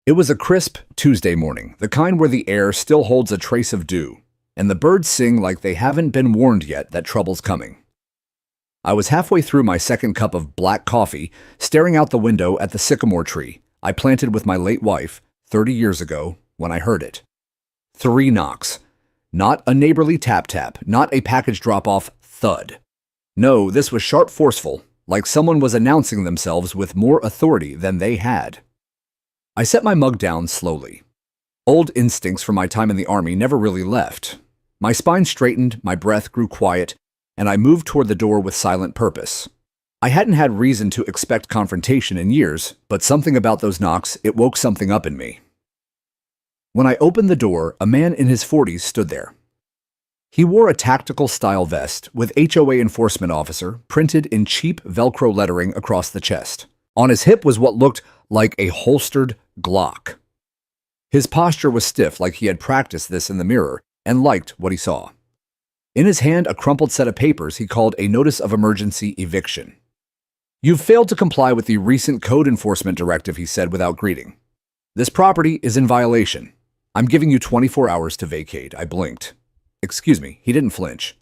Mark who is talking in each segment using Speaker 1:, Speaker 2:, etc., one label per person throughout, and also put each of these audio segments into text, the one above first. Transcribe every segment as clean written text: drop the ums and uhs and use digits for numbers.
Speaker 1: It was a crisp Tuesday morning, the kind where the air still holds a trace of dew, and the birds sing like they haven't been warned yet that trouble's coming. I was halfway through my second cup of black coffee, staring out the window at the sycamore tree I planted with my late wife 30 years ago when I heard it. 3 knocks. Not a neighborly tap-tap, not a package drop-off thud. No, this was sharp, forceful, like someone was announcing themselves with more authority than they had. I set my mug down slowly. Old instincts from my time in the army never really left. My spine straightened, my breath grew quiet, and I moved toward the door with silent purpose. I hadn't had reason to expect confrontation in years, but something about those knocks, it woke something up in me. When I opened the door, a man in his 40s stood there. He wore a tactical-style vest with HOA enforcement officer printed in cheap Velcro lettering across the chest. On his hip was what looked like a holstered Glock. His posture was stiff, like he had practiced this in the mirror and liked what he saw. In his hand, a crumpled set of papers he called a notice of emergency eviction. "You've failed to comply with the recent code enforcement directive," he said without greeting. "This property is in violation. I'm giving you 24 hours to vacate." I blinked. "Excuse me," he didn't flinch.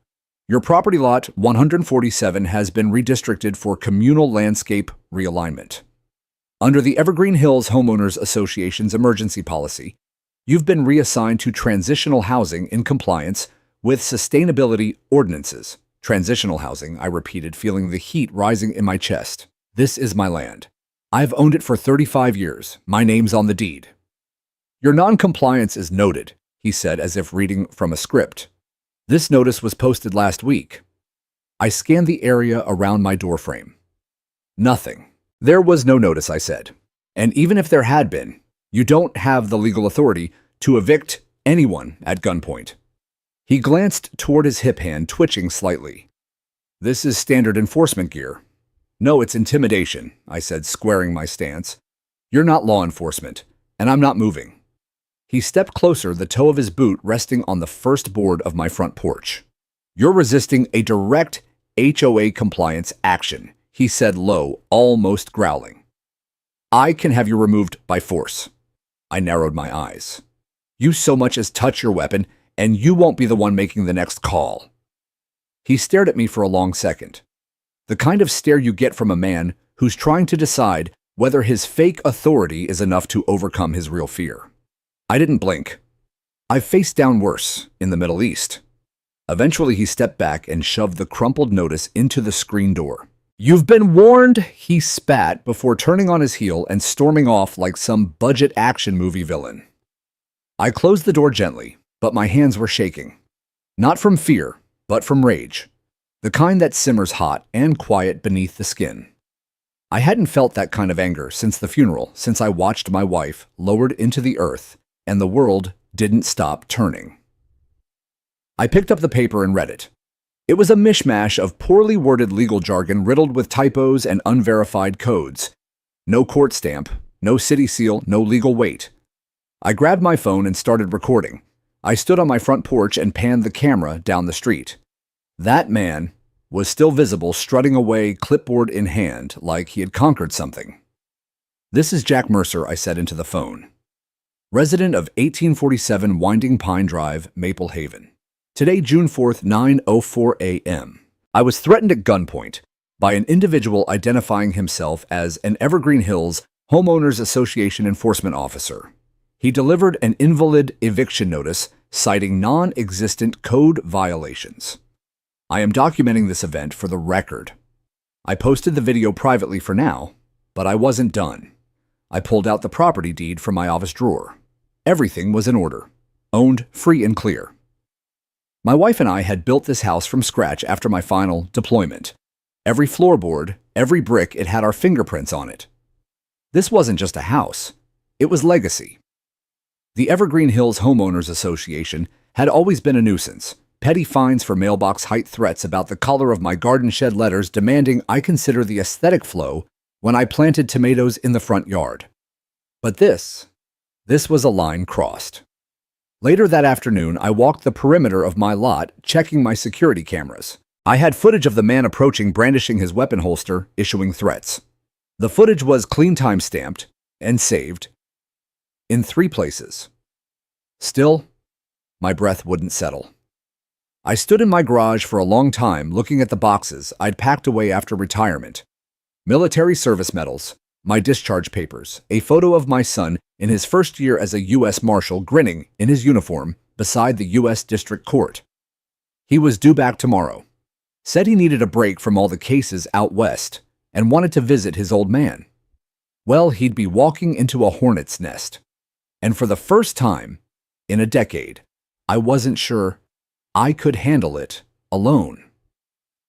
Speaker 1: "Your property lot 147 has been redistricted for communal landscape realignment. Under the Evergreen Hills Homeowners Association's emergency policy, you've been reassigned to transitional housing in compliance with sustainability ordinances." Transitional housing, I repeated, feeling the heat rising in my chest. "This is my land. I've owned it for 35 years. My name's on the deed." "Your non-compliance is noted," he said as if reading from a script. "This notice was posted last week." I scanned the area around my doorframe. Nothing. "There was no notice," I said. "And even if there had been, you don't have the legal authority to evict anyone at gunpoint." He glanced toward his hip hand, twitching slightly. "This is standard enforcement gear." "No, it's intimidation," I said, squaring my stance. "You're not law enforcement, and I'm not moving." He stepped closer, the toe of his boot resting on the first board of my front porch. "You're resisting a direct HOA compliance action," he said low, almost growling. "I can have you removed by force." I narrowed my eyes. "You so much as touch your weapon, and you won't be the one making the next call." He stared at me for a long second. The kind of stare you get from a man who's trying to decide whether his fake authority is enough to overcome his real fear. I didn't blink. I've faced down worse in the Middle East. Eventually, he stepped back and shoved the crumpled notice into the screen door. "You've been warned," he spat before turning on his heel and storming off like some budget action movie villain. I closed the door gently, but my hands were shaking. Not from fear, but from rage. The kind that simmers hot and quiet beneath the skin. I hadn't felt that kind of anger since the funeral, since I watched my wife lowered into the earth and the world didn't stop turning. I picked up the paper and read it. It was a mishmash of poorly worded legal jargon riddled with typos and unverified codes. No court stamp, no city seal, no legal weight. I grabbed my phone and started recording. I stood on my front porch and panned the camera down the street. That man was still visible, strutting away, clipboard in hand, like he had conquered something. "This is Jack Mercer," I said into the phone. "Resident of 1847 Winding Pine Drive, Maple Haven. Today, June 4th, 9:04 a.m. I was threatened at gunpoint by an individual identifying himself as an Evergreen Hills Homeowners Association enforcement officer. He delivered an invalid eviction notice citing non-existent code violations. I am documenting this event for the record. I posted the video privately for now, but I wasn't done. I pulled out the property deed from my office drawer. Everything was in order, owned free and clear. My wife and I had built this house from scratch after my final deployment. Every floorboard, every brick, it had our fingerprints on it. This wasn't just a house. It was legacy. The Evergreen Hills Homeowners Association had always been a nuisance. Petty fines for mailbox height threats about the color of my garden shed letters demanding I consider the aesthetic flow when I planted tomatoes in the front yard. But this was a line crossed. Later that afternoon, I walked the perimeter of my lot, checking my security cameras. I had footage of the man approaching, brandishing his weapon holster, issuing threats. The footage was clean time-stamped and saved. in 3 places. Still, my breath wouldn't settle. I stood in my garage for a long time looking at the boxes I'd packed away after retirement. Military service medals, my discharge papers, a photo of my son in his first year as a U.S. Marshal grinning in his uniform beside the U.S. District Court. He was due back tomorrow. Said he needed a break from all the cases out west and wanted to visit his old man. Well, he'd be walking into a hornet's nest. And for the first time in a decade, I wasn't sure I could handle it alone.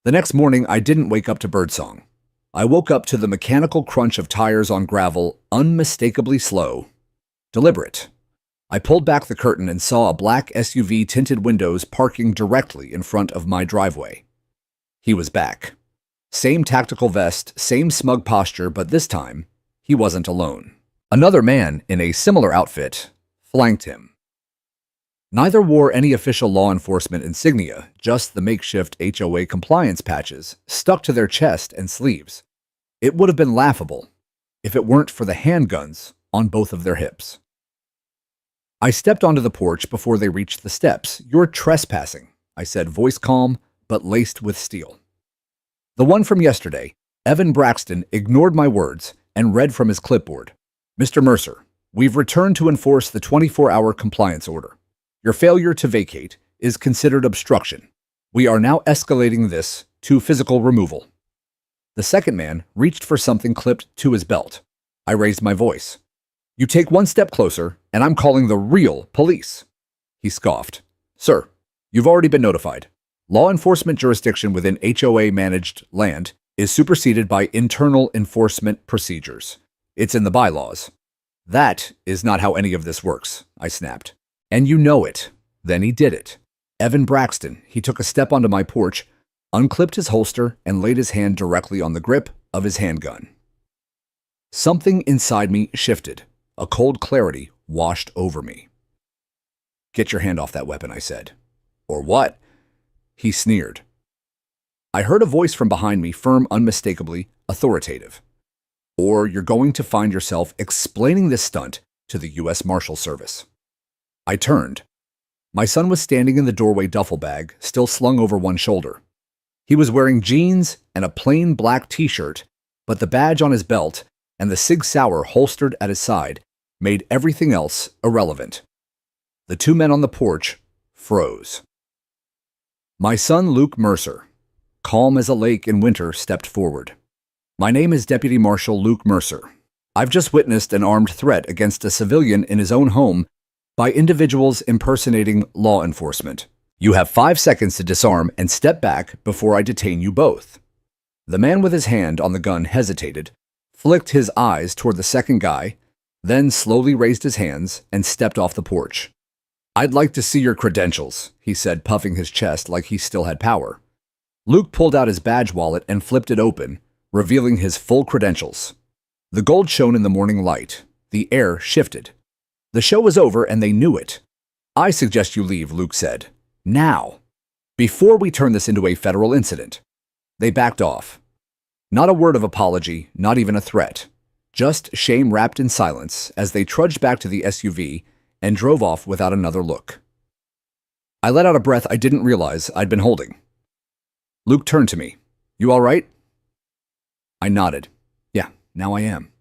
Speaker 1: The next morning, I didn't wake up to birdsong. I woke up to the mechanical crunch of tires on gravel, unmistakably slow, deliberate. I pulled back the curtain and saw a black SUV tinted windows parking directly in front of my driveway. He was back. Same tactical vest, same smug posture, but this time, he wasn't alone. Another man in a similar outfit flanked him. Neither wore any official law enforcement insignia, just the makeshift HOA compliance patches stuck to their chest and sleeves. It would have been laughable if it weren't for the handguns on both of their hips. I stepped onto the porch before they reached the steps. "You're trespassing," I said, voice calm but laced with steel. The one from yesterday, Evan Braxton, ignored my words and read from his clipboard. "Mr. Mercer, we've returned to enforce the 24-hour compliance order. Your failure to vacate is considered obstruction. We are now escalating this to physical removal." The second man reached for something clipped to his belt. I raised my voice. "You take one step closer, and I'm calling the real police." He scoffed. "Sir, you've already been notified. Law enforcement jurisdiction within HOA-managed land is superseded by internal enforcement procedures. It's in the bylaws." "That is not how any of this works," I snapped. "And you know it." Then he did it. Evan Braxton, he took a step onto my porch, unclipped his holster, and laid his hand directly on the grip of his handgun. Something inside me shifted. A cold clarity washed over me. "Get your hand off that weapon," I said. "Or what?" He sneered. I heard a voice from behind me, firm, unmistakably authoritative. "Or you're going to find yourself explaining this stunt to the U.S. Marshal Service." I turned. My son was standing in the doorway, duffel bag still slung over one shoulder. He was wearing jeans and a plain black t-shirt, but the badge on his belt and the Sig Sauer holstered at his side made everything else irrelevant. The 2 men on the porch froze. My son, Luke Mercer, calm as a lake in winter, stepped forward. "My name is Deputy Marshal Luke Mercer. I've just witnessed an armed threat against a civilian in his own home by individuals impersonating law enforcement. You have 5 seconds to disarm and step back before I detain you both." The man with his hand on the gun hesitated, flicked his eyes toward the second guy, then slowly raised his hands and stepped off the porch. "I'd like to see your credentials," he said, puffing his chest like he still had power. Luke pulled out his badge wallet and flipped it open, revealing his full credentials. The gold shone in the morning light. The air shifted. The show was over and they knew it. "I suggest you leave," Luke said. "Now, before we turn this into a federal incident." They backed off. Not a word of apology, not even a threat. Just shame wrapped in silence as they trudged back to the SUV and drove off without another look. I let out a breath I didn't realize I'd been holding. Luke turned to me. "You all right?" I nodded. "Yeah, now I am."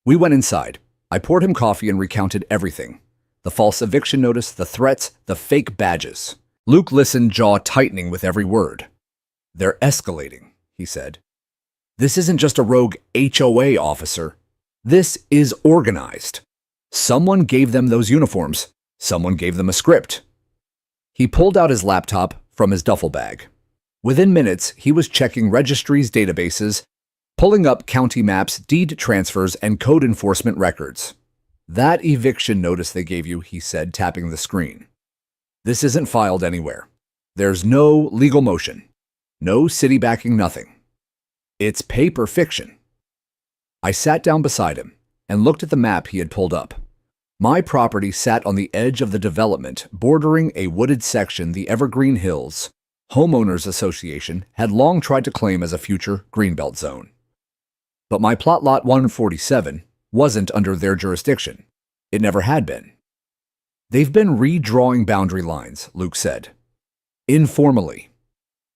Speaker 1: We went inside. I poured him coffee and recounted everything. The false eviction notice, the threats, the fake badges. Luke listened, jaw tightening with every word. "They're escalating," he said. "This isn't just a rogue HOA officer. This is organized. Someone gave them those uniforms. Someone gave them a script." He pulled out his laptop from his duffel bag. Within minutes, he was checking registries, databases, pulling up county maps, deed transfers, and code enforcement records. "That eviction notice they gave you," he said, tapping the screen. "This isn't filed anywhere. There's no legal motion. No city backing, nothing. It's paper fiction." I sat down beside him and looked at the map he had pulled up. My property sat on the edge of the development, bordering a wooded section the Evergreen Hills Homeowners Association had long tried to claim as a future Greenbelt zone. But my plot lot 147 wasn't under their jurisdiction. It never had been. They've been redrawing boundary lines, Luke said. Informally,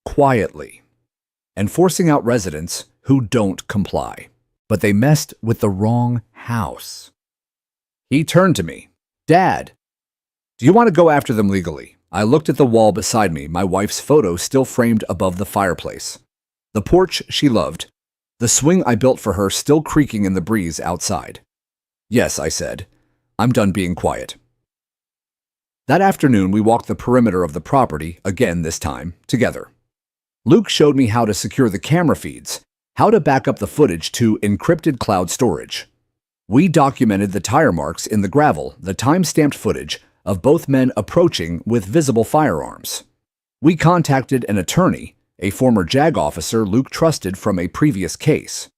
Speaker 1: quietly, and forcing out residents who don't comply. But they messed with the wrong house. He turned to me. Dad, do you want to go after them legally? I looked at the wall beside me, my wife's photo still framed above the fireplace. The porch she loved, the swing I built for her still creaking in the breeze outside. Yes, I said. I'm done being quiet. That afternoon, we walked the perimeter of the property, again this time, together. Luke showed me how to secure the camera feeds, how to back up the footage to encrypted cloud storage. We documented the tire marks in the gravel, the time-stamped footage of both men approaching with visible firearms. We contacted an attorney, a former JAG officer Luke trusted from a previous case.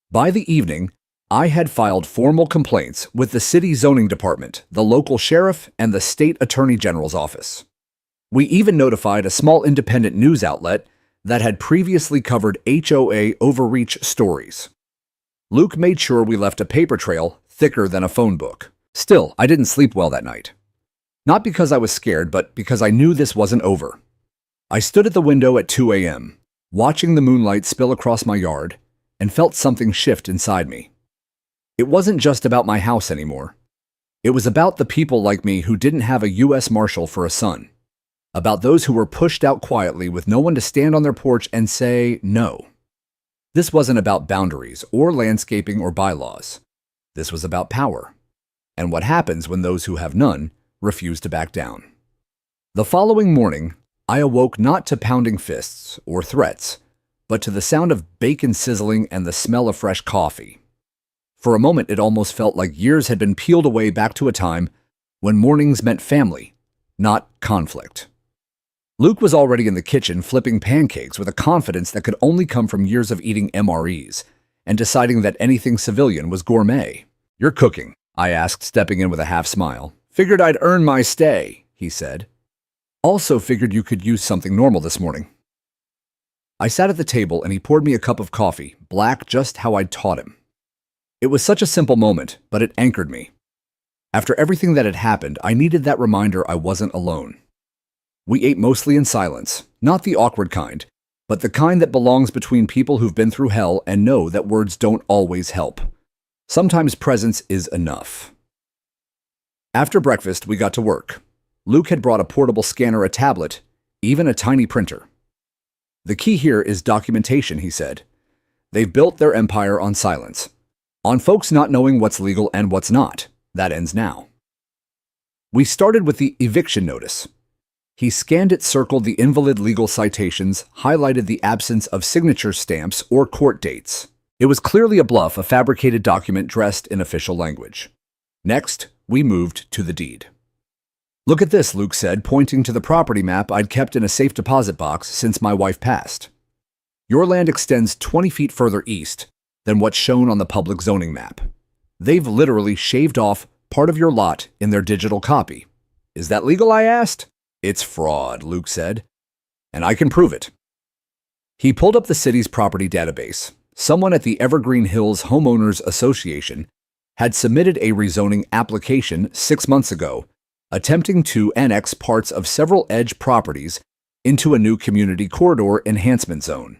Speaker 1: By the evening, I had filed formal complaints with the city zoning department, the local sheriff, and the state attorney general's office. We even notified a small independent news outlet that had previously covered HOA overreach stories. Luke made sure we left a paper trail thicker than a phone book. Still, I didn't sleep well that night. Not because I was scared, but because I knew this wasn't over. I stood at the window at 2 a.m., watching the moonlight spill across my yard, and felt something shift inside me. It wasn't just about my house anymore. It was about the people like me who didn't have a U.S. Marshal for a son. About those who were pushed out quietly with no one to stand on their porch and say no. This wasn't about boundaries or landscaping or bylaws. This was about power, and what happens when those who have none refuse to back down. The following morning, I awoke not to pounding fists or threats, but to the sound of bacon sizzling and the smell of fresh coffee. For a moment, it almost felt like years had been peeled away back to a time when mornings meant family, not conflict. Luke was already in the kitchen flipping pancakes with a confidence that could only come from years of eating MREs and deciding that anything civilian was gourmet. You're cooking, I asked, stepping in with a half smile. Figured I'd earn my stay, he said. Also figured you could use something normal this morning. I sat at the table and he poured me a cup of coffee, black just how I'd taught him. It was such a simple moment, but it anchored me. After everything that had happened, I needed that reminder I wasn't alone. We ate mostly in silence, not the awkward kind, but the kind that belongs between people who've been through hell and know that words don't always help. Sometimes presence is enough. After breakfast, we got to work. Luke had brought a portable scanner, a tablet, even a tiny printer. The key here is documentation, he said. They've built their empire on silence. On folks not knowing what's legal and what's not. That ends now. We started with the eviction notice. He scanned it, circled the invalid legal citations, highlighted the absence of signature stamps or court dates. It was clearly a bluff, a fabricated document dressed in official language. Next, we moved to the deed. Look at this, Luke said, pointing to the property map I'd kept in a safe deposit box since my wife passed. Your land extends 20 feet further east than what's shown on the public zoning map. They've literally shaved off part of your lot in their digital copy. Is that legal, I asked? It's fraud, Luke said, and I can prove it. He pulled up the city's property database. Someone at the Evergreen Hills Homeowners Association had submitted a rezoning application 6 months ago, attempting to annex parts of several edge properties into a new community corridor enhancement zone.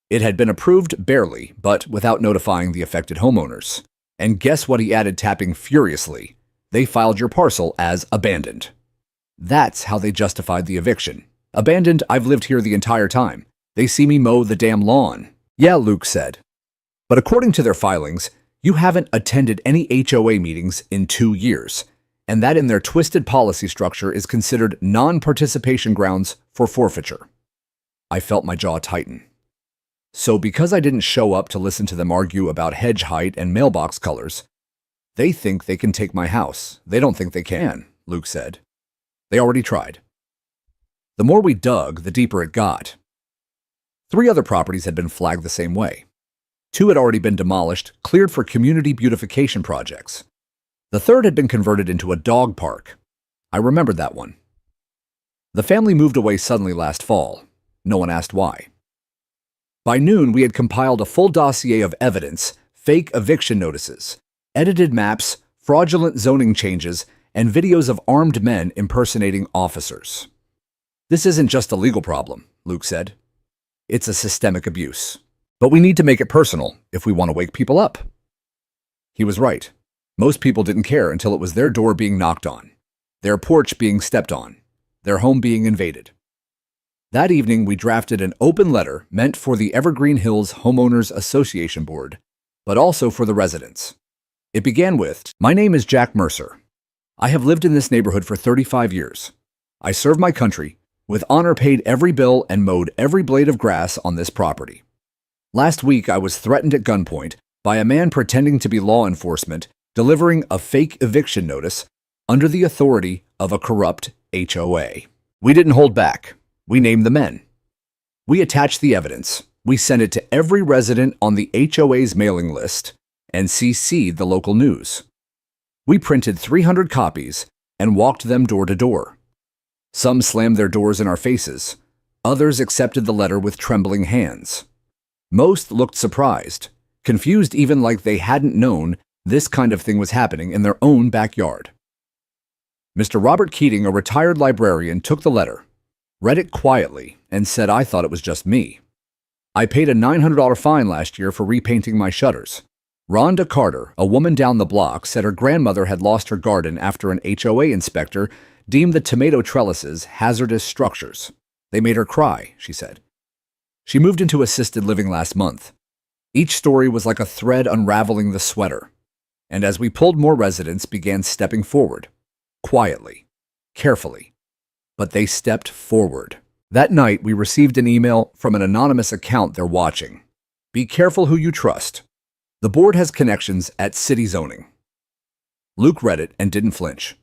Speaker 1: It had been approved barely, but without notifying the affected homeowners. And guess what he added, tapping furiously? They filed your parcel as abandoned. That's how they justified the eviction. Abandoned, I've lived here the entire time. They see me mow the damn lawn. Yeah, Luke said. But according to their filings, you haven't attended any HOA meetings in 2 years, and that in their twisted policy structure is considered non-participation grounds for forfeiture. I felt my jaw tighten. So because I didn't show up to listen to them argue about hedge height and mailbox colors, they think they can take my house. They don't think they can, Luke said. They already tried. The more we dug, the deeper it got. 3 other properties had been flagged the same way. 2 had already been demolished, cleared for community beautification projects. The 3rd had been converted into a dog park. I remembered that one. The family moved away suddenly last fall. No one asked why. By noon, we had compiled a full dossier of evidence, fake eviction notices, edited maps, fraudulent zoning changes, and videos of armed men impersonating officers. This isn't just a legal problem, Luke said. It's a systemic abuse. But we need to make it personal if we want to wake people up. He was right. Most people didn't care until it was their door being knocked on, their porch being stepped on, their home being invaded. That evening, we drafted an open letter meant for the Evergreen Hills Homeowners Association Board, but also for the residents. It began with, "My name is Jack Mercer. I have lived in this neighborhood for 35 years. I serve my country, with honor paid every bill and mowed every blade of grass on this property. Last week, I was threatened at gunpoint by a man pretending to be law enforcement, delivering a fake eviction notice under the authority of a corrupt HOA. We didn't hold back. We named the men. We attached the evidence. We sent it to every resident on the HOA's mailing list and CC'd the local news. We printed 300 copies and walked them door to door. Some slammed their doors in our faces. Others accepted the letter with trembling hands. Most looked surprised, confused even like they hadn't known this kind of thing was happening in their own backyard. Mr. Robert Keating, a retired librarian, took the letter, read it quietly, and said I thought it was just me. I paid a $900 fine last year for repainting my shutters. Rhonda Carter, a woman down the block, said her grandmother had lost her garden after an HOA inspector deemed the tomato trellises hazardous structures. They made her cry, she said. She moved into assisted living last month. Each story was like a thread unraveling the sweater. And as we pulled, more residents began stepping forward, quietly, carefully. But they stepped forward. That night, we received an email from an anonymous account they're watching. Be careful who you trust. The board has connections at city zoning. Luke read it and didn't flinch.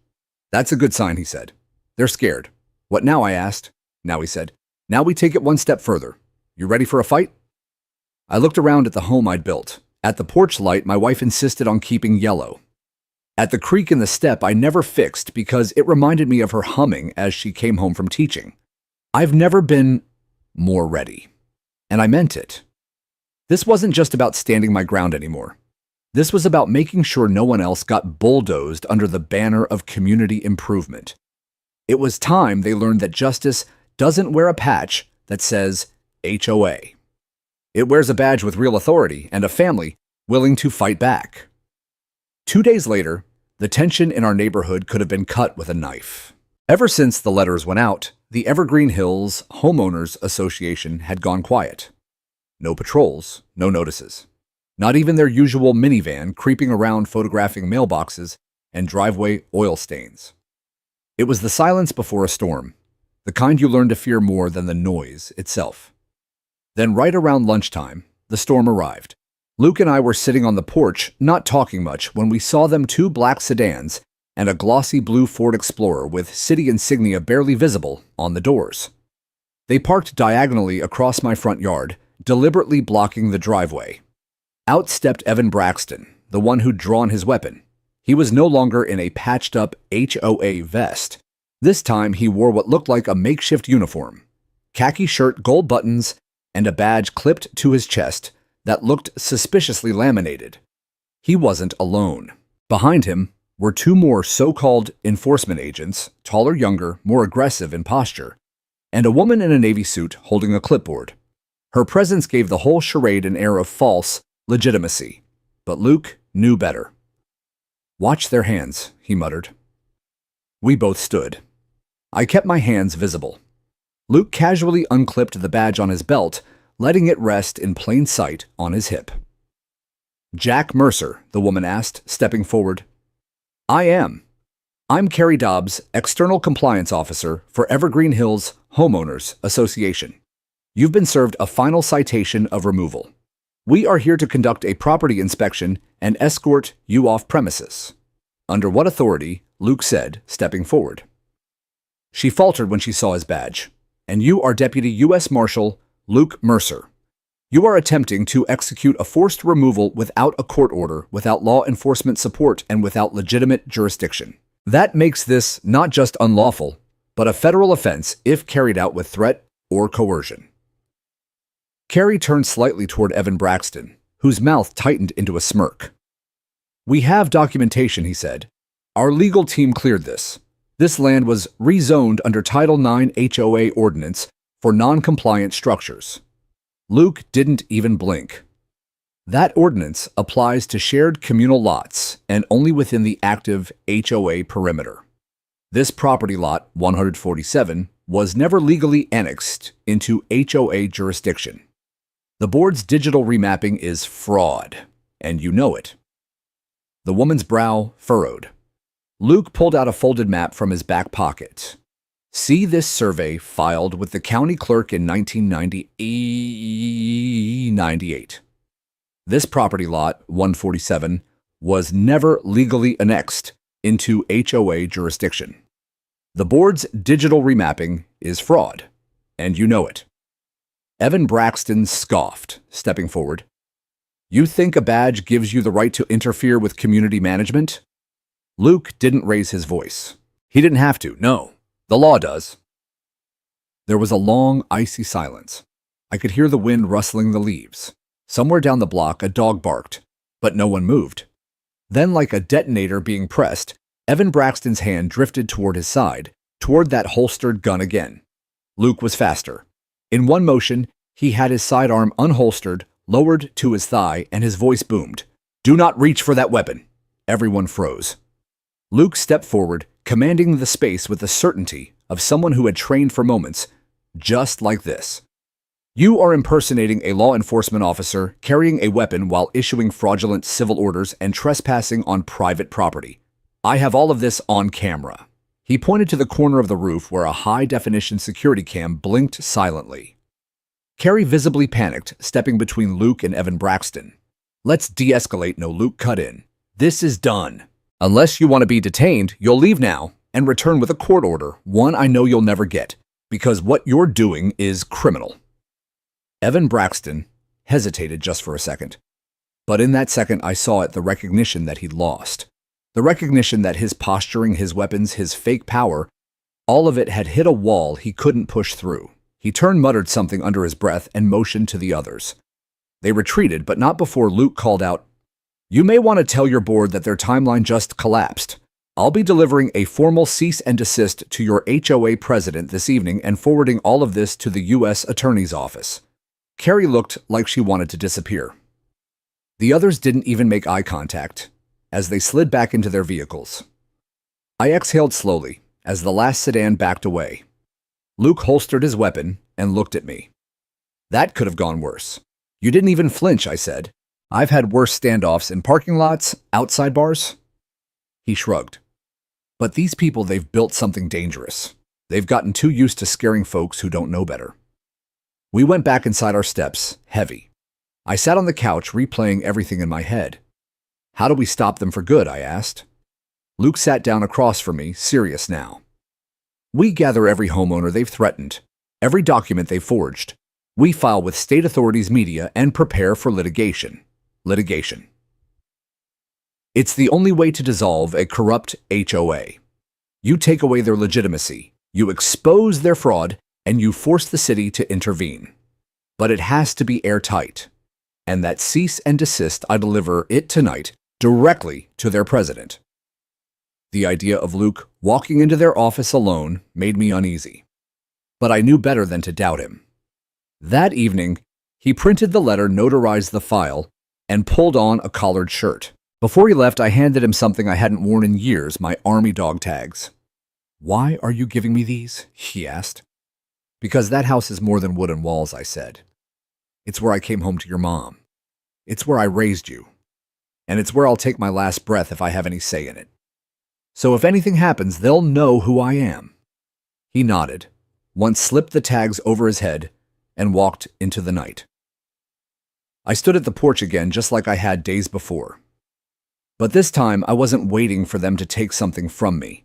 Speaker 1: That's a good sign, he said. They're scared. What now, I asked. Now, he said. Now we take it one step further. You ready for a fight? I looked around at the home I'd built. At the porch light, my wife insisted on keeping yellow. At the creak in the step, I never fixed because it reminded me of her humming as she came home from teaching. I've never been more ready. And I meant it. This wasn't just about standing my ground anymore. This was about making sure no one else got bulldozed under the banner of community improvement. It was time they learned that justice doesn't wear a patch that says HOA. It wears a badge with real authority and a family willing to fight back. 2 days later, the tension in our neighborhood could have been cut with a knife. Ever since the letters went out, the Evergreen Hills Homeowners Association had gone quiet. No patrols, no notices. Not even their usual minivan creeping around photographing mailboxes and driveway oil stains. It was the silence before a storm, the kind you learn to fear more than the noise itself. Then right around lunchtime, the storm arrived. Luke and I were sitting on the porch, not talking much, when we saw them 2 black sedans and a glossy blue Ford Explorer with city insignia barely visible on the doors. They parked diagonally across my front yard, deliberately blocking the driveway. Out stepped Evan Braxton, the one who'd drawn his weapon. He was no longer in a patched-up HOA vest. This time he wore what looked like a makeshift uniform, khaki shirt, gold buttons, and a badge clipped to his chest that looked suspiciously laminated. He wasn't alone. Behind him were 2 more so-called enforcement agents, taller, younger, more aggressive in posture, and a woman in a navy suit holding a clipboard. Her presence gave the whole charade an air of false legitimacy, but Luke knew better. Watch their hands, he muttered. We both stood. I kept my hands visible. Luke casually unclipped the badge on his belt, letting it rest in plain sight on his hip. Jack Mercer, the woman asked, stepping forward. I am. I'm Carrie Dobbs, External Compliance Officer for Evergreen Hills Homeowners Association. You've been served a final citation of removal. We are here to conduct a property inspection and escort you off premises. Under what authority? Luke said, stepping forward. She faltered when she saw his badge. And you are Deputy U.S. Marshal Luke Mercer. You are attempting to execute a forced removal without a court order, without law enforcement support, and without legitimate jurisdiction. That makes this not just unlawful, but a federal offense if carried out with threat or coercion. Carrie turned slightly toward Evan Braxton, whose mouth tightened into a smirk. We have documentation, he said. Our legal team cleared this. This land was rezoned under Title IX HOA ordinance for non-compliant structures. Luke didn't even blink. That ordinance applies to shared communal lots and only within the active HOA perimeter. This property lot, 147, was never legally annexed into HOA jurisdiction. The board's digital remapping is fraud, and you know it. The woman's brow furrowed. Luke pulled out a folded map from his back pocket. See this survey filed with the county clerk in 1998. This property lot, 147, was never legally annexed into HOA jurisdiction. The board's digital remapping is fraud, and you know it. Evan Braxton scoffed, stepping forward. You think a badge gives you the right to interfere with community management? Luke didn't raise his voice. He didn't have to, no. The law does. There was a long, icy silence. I could hear the wind rustling the leaves. Somewhere down the block, a dog barked, but no one moved. Then, like a detonator being pressed, Evan Braxton's hand drifted toward his side, toward that holstered gun again. Luke was faster. In one motion, he had his sidearm unholstered, lowered to his thigh, and his voice boomed. Do not reach for that weapon. Everyone froze. Luke stepped forward, commanding the space with the certainty of someone who had trained for moments, just like this. You are impersonating a law enforcement officer, carrying a weapon while issuing fraudulent civil orders and trespassing on private property. I have all of this on camera. He pointed to the corner of the roof where a high-definition security cam blinked silently. Carrie visibly panicked, stepping between Luke and Evan Braxton. Let's de-escalate, no, Luke cut in. This is done. Unless you want to be detained, you'll leave now and return with a court order, one I know you'll never get, because what you're doing is criminal. Evan Braxton hesitated just for a second. But in that second, I saw it, the recognition that he'd lost. The recognition that his posturing, his weapons, his fake power, all of it had hit a wall he couldn't push through. He turned, muttered something under his breath, and motioned to the others. They retreated, but not before Luke called out, You may want to tell your board that their timeline just collapsed. I'll be delivering a formal cease and desist to your HOA president this evening and forwarding all of this to the U.S. Attorney's Office. Carrie looked like she wanted to disappear. The others didn't even make eye contact as they slid back into their vehicles. I exhaled slowly as the last sedan backed away. Luke holstered his weapon and looked at me. That could have gone worse. You didn't even flinch, I said. I've had worse standoffs in parking lots, outside bars. He shrugged. But these people, they've built something dangerous. They've gotten too used to scaring folks who don't know better. We went back inside our steps, heavy. I sat on the couch, replaying everything in my head. How do we stop them for good, I asked. Luke sat down across from me, serious now. We gather every homeowner they've threatened, every document they've forged. We file with state authorities, media, and prepare for litigation. Litigation. It's the only way to dissolve a corrupt HOA. You take away their legitimacy, you expose their fraud, and you force the city to intervene. But it has to be airtight. And that cease and desist, I deliver it tonight directly to their president. The idea of Luke walking into their office alone made me uneasy. But I knew better than to doubt him. That evening, he printed the letter, notarized the file, and pulled on a collared shirt. Before he left, I handed him something I hadn't worn in years, my army dog tags. Why are you giving me these? He asked. Because that house is more than wood and walls, I said. It's where I came home to your mom. It's where I raised you. And it's where I'll take my last breath if I have any say in it. So if anything happens, they'll know who I am. He nodded, once slipped the tags over his head, and walked into the night. I stood at the porch again, just like I had days before. But this time, I wasn't waiting for them to take something from me.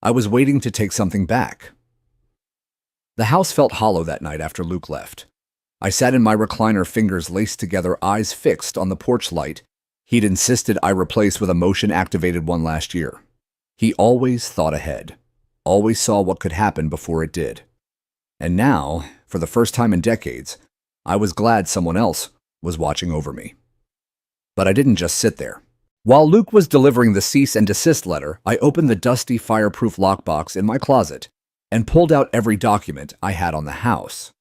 Speaker 1: I was waiting to take something back. The house felt hollow that night after Luke left. I sat in my recliner, fingers laced together, eyes fixed on the porch light he'd insisted I replace with a motion-activated one last year. He always thought ahead, always saw what could happen before it did. And now, for the first time in decades, I was glad someone else was watching over me. But I didn't just sit there. While Luke was delivering the cease and desist letter, I opened the dusty fireproof lockbox in my closet and pulled out every document I had on the house.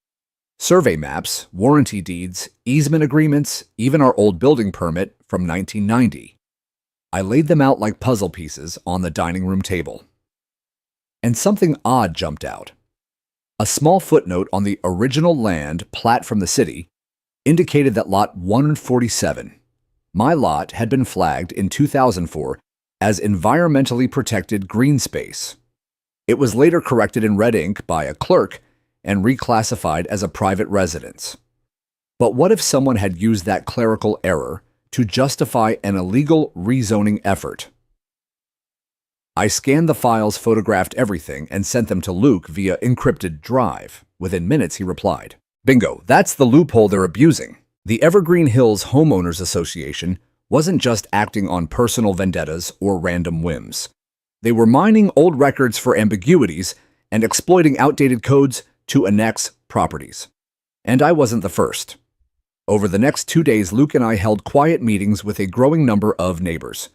Speaker 1: Survey maps, warranty deeds, easement agreements, even our old building permit from 1990. I laid them out like puzzle pieces on the dining room table. And something odd jumped out. A small footnote on the original land plat from the city indicated that Lot 147, my lot, had been flagged in 2004 as environmentally protected green space. It was later corrected in red ink by a clerk and reclassified as a private residence. But what if someone had used that clerical error to justify an illegal rezoning effort? I scanned the files, photographed everything, and sent them to Luke via encrypted drive. Within minutes, he replied, "Bingo, that's the loophole they're abusing." The Evergreen Hills Homeowners Association wasn't just acting on personal vendettas or random whims. They were mining old records for ambiguities and exploiting outdated codes to annex properties. And I wasn't the first. Over the next 2 days, Luke and I held quiet meetings with a growing number of neighbors.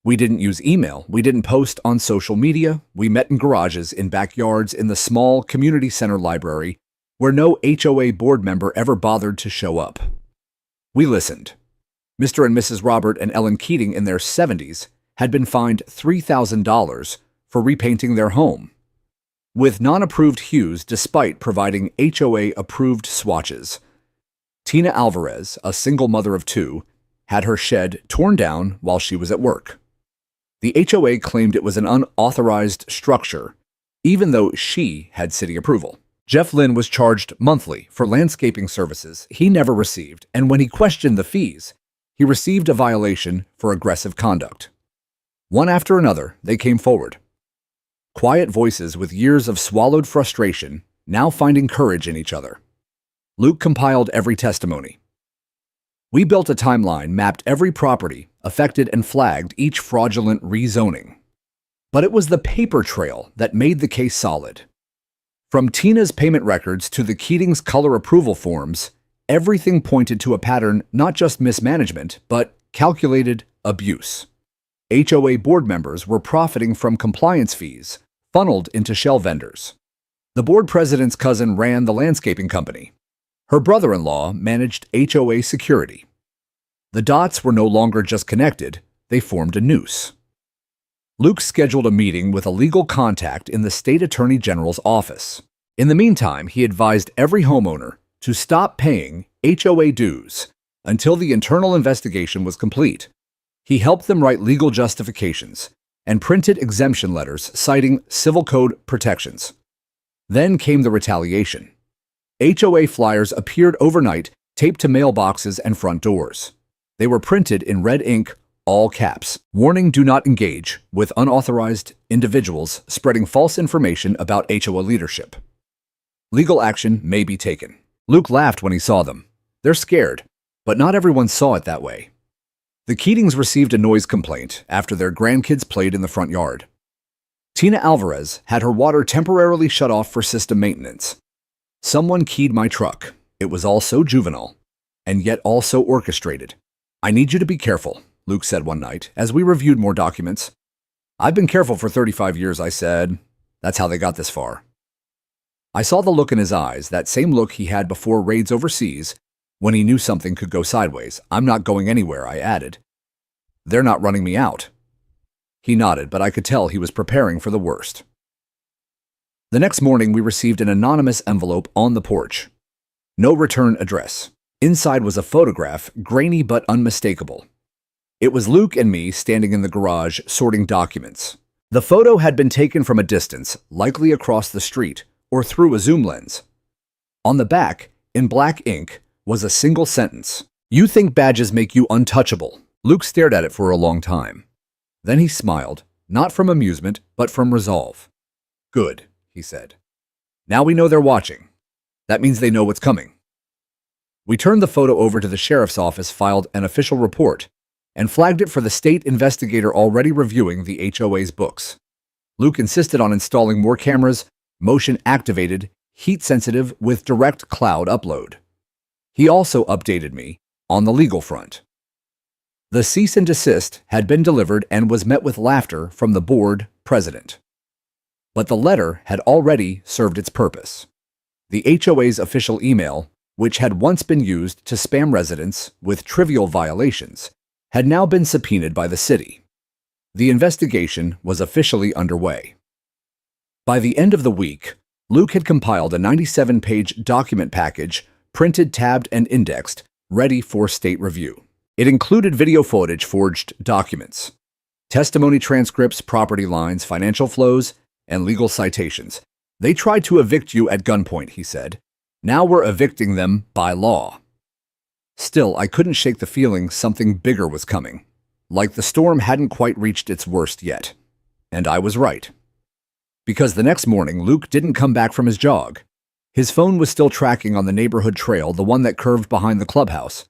Speaker 1: We didn't use email. We didn't post on social media. We met in garages, in backyards, in the small community center library where no HOA board member ever bothered to show up. We listened. Mr. and Mrs. Robert and Ellen Keating, in their 70s, had been fined $3,000 for repainting their home with non-approved hues despite providing HOA-approved swatches. Tina Alvarez, a single mother of 2, had her shed torn down while she was at work. The HOA claimed it was an unauthorized structure, even though she had city approval. Jeff Lynn was charged monthly for landscaping services he never received, and when he questioned the fees, he received a violation for aggressive conduct. One after another, they came forward. Quiet voices with years of swallowed frustration, now finding courage in each other. Luke compiled every testimony. We built a timeline, mapped every property, affected and flagged each fraudulent rezoning. But it was the paper trail that made the case solid. From Tina's payment records to the Keating's color approval forms, everything pointed to a pattern not just mismanagement, but calculated abuse. HOA board members were profiting from compliance fees, funneled into shell vendors. The board president's cousin ran the landscaping company. Her brother-in-law managed HOA security. The dots were no longer just connected, they formed a noose. Luke scheduled a meeting with a legal contact in the state attorney general's office. In the meantime, he advised every homeowner to stop paying HOA dues until the internal investigation was complete. He helped them write legal justifications and printed exemption letters citing civil code protections. Then came the retaliation. HOA flyers appeared overnight, taped to mailboxes and front doors. They were printed in red ink, all caps. Warning: do not engage with unauthorized individuals spreading false information about HOA leadership. Legal action may be taken. Luke laughed when he saw them. They're scared, but not everyone saw it that way. The Keatings received a noise complaint after their grandkids played in the front yard. Tina Alvarez had her water temporarily shut off for system maintenance. Someone keyed my truck. It was all so juvenile, and yet also orchestrated. "I need you to be careful," Luke said one night, as we reviewed more documents. "I've been careful for 35 years, I said. That's how they got this far. I saw the look in his eyes, that same look he had before raids overseas, when he knew something could go sideways. "I'm not going anywhere," I added. "They're not running me out." He nodded, but I could tell he was preparing for the worst. The next morning, we received an anonymous envelope on the porch. No return address. Inside was a photograph, grainy but unmistakable. It was Luke and me standing in the garage sorting documents. The photo had been taken from a distance, likely across the street or through a zoom lens. On the back, in black ink, was a single sentence. "You think badges make you untouchable." Luke stared at it for a long time. Then he smiled, not from amusement, but from resolve. "Good," he said. "Now we know they're watching. That means they know what's coming." We turned the photo over to the sheriff's office, filed an official report, and flagged it for the state investigator already reviewing the HOA's books. Luke insisted on installing more cameras, motion-activated, heat-sensitive, with direct cloud upload. He also updated me on the legal front. The cease and desist had been delivered and was met with laughter from the board president. But the letter had already served its purpose. The HOA's official email, which had once been used to spam residents with trivial violations, had now been subpoenaed by the city. The investigation was officially underway. By the end of the week, Luke had compiled a 97-page document package, printed, tabbed, and indexed, ready for state review. It included video footage, forged documents, testimony transcripts, property lines, financial flows, and legal citations. They tried to evict you at gunpoint, he said. Now we're evicting them by law. Still, I couldn't shake the feeling something bigger was coming, like the storm hadn't quite reached its worst yet. And I was right. Because the next morning, Luke didn't come back from his jog. His phone was still tracking on the neighborhood trail, the one that curved behind the clubhouse.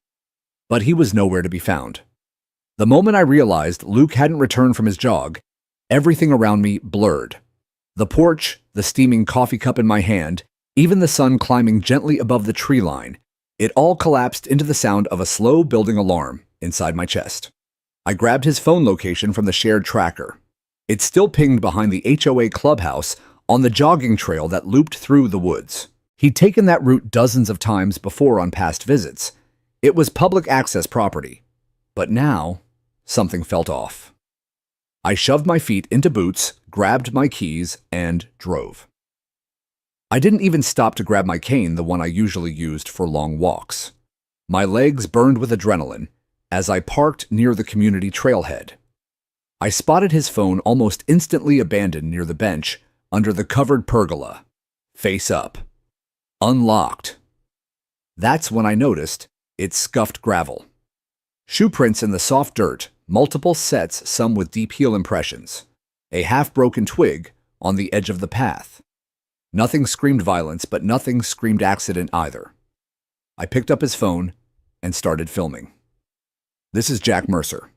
Speaker 1: But he was nowhere to be found. The moment I realized Luke hadn't returned from his jog, everything around me blurred. The porch, the steaming coffee cup in my hand, even the sun climbing gently above the tree line, it all collapsed into the sound of a slow building alarm inside my chest. I grabbed his phone location from the shared tracker. It still pinged behind the HOA clubhouse on the jogging trail that looped through the woods. He'd taken that route dozens of times before on past visits. It was public access property. But now, something felt off. I shoved my feet into boots, grabbed my keys, and drove. I didn't even stop to grab my cane, the one I usually used for long walks. My legs burned with adrenaline as I parked near the community trailhead. I spotted his phone almost instantly abandoned near the bench under the covered pergola, face up, unlocked. That's when I noticed its scuffed gravel. Shoe prints in the soft dirt, multiple sets, some with deep heel impressions, a half-broken twig on the edge of the path. Nothing screamed violence, but nothing screamed accident either. I picked up his phone and started filming. This is Jack Mercer.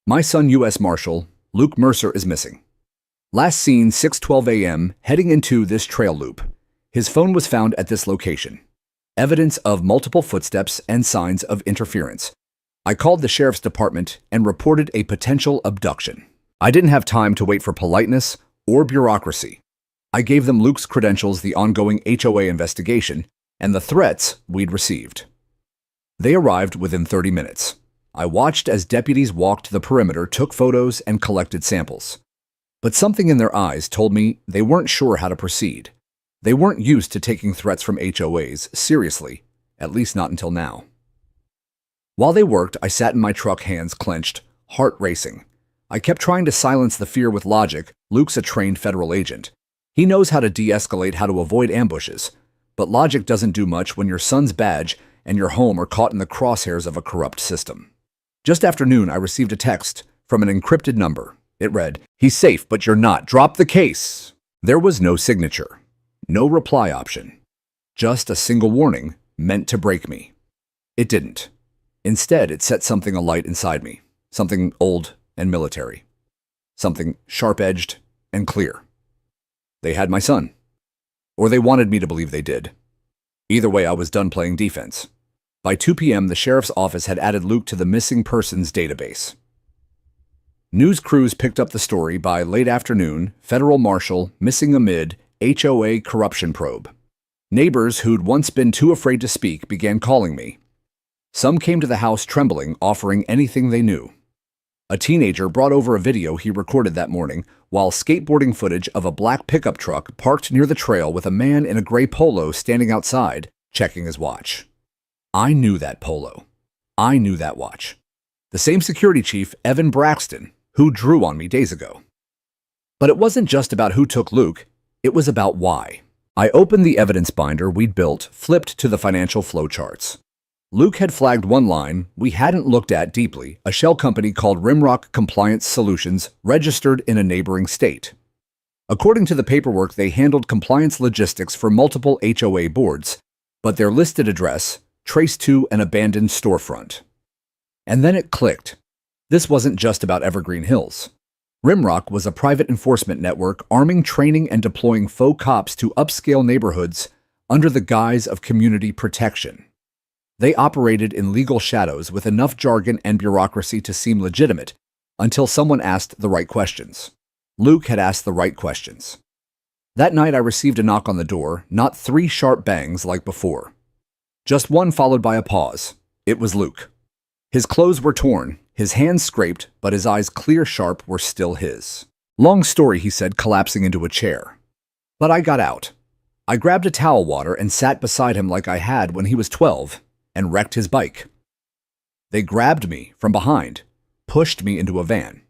Speaker 1: My son, U.S. Marshal, Luke Mercer, is missing. Last seen 6:12 a.m. heading into this trail loop. His phone was found at this location. Evidence of multiple footsteps and signs of interference. I called the sheriff's department and reported a potential abduction. I didn't have time to wait for politeness or bureaucracy. I gave them Luke's credentials, the ongoing HOA investigation, and the threats we'd received. They arrived within 30 minutes. I watched as deputies walked the perimeter, took photos, and collected samples. But something in their eyes told me they weren't sure how to proceed. They weren't used to taking threats from HOAs seriously, at least not until now. While they worked, I sat in my truck, hands clenched, heart racing. I kept trying to silence the fear with logic. Luke's a trained federal agent. He knows how to de-escalate, how to avoid ambushes. But logic doesn't do much when your son's badge and your home are caught in the crosshairs of a corrupt system. Just after noon, I received a text from an encrypted number. It read, "He's safe, but you're not. Drop the case." There was no signature, no reply option, just a single warning meant to break me. It didn't. Instead, it set something alight inside me, something old and military, something sharp-edged and clear. They had my son, or they wanted me to believe they did. Either way, I was done playing defense. By 2 p.m., the sheriff's office had added Luke to the missing persons database. News crews picked up the story. By late afternoon, federal marshal missing amid HOA corruption probe. Neighbors who'd once been too afraid to speak began calling me. Some came to the house trembling, offering anything they knew. A teenager brought over a video he recorded that morning while skateboarding footage of a black pickup truck parked near the trail with a man in a gray polo standing outside, checking his watch. I knew that polo. I knew that watch. The same security chief, Evan Braxton, who drew on me days ago. But it wasn't just about who took Luke, it was about why. I opened the evidence binder we'd built, flipped to the financial flowcharts. Luke had flagged one line we hadn't looked at deeply, a shell company called Rimrock Compliance Solutions, registered in a neighboring state. According to the paperwork, they handled compliance logistics for multiple HOA boards, but their listed address traced to an abandoned storefront. And then it clicked. This wasn't just about Evergreen Hills. Rimrock was a private enforcement network arming, training, and deploying faux cops to upscale neighborhoods under the guise of community protection. They operated in legal shadows with enough jargon and bureaucracy to seem legitimate until someone asked the right questions. Luke had asked the right questions. That night I received a knock on the door, not 3 sharp bangs like before. Just one followed by a pause. It was Luke. His clothes were torn, his hands scraped, but his eyes clear sharp were still his. "Long story," he said, collapsing into a chair. But I got out. I grabbed a towel water and sat beside him like I had when he was 12 and wrecked his bike. They grabbed me from behind, pushed me into a van.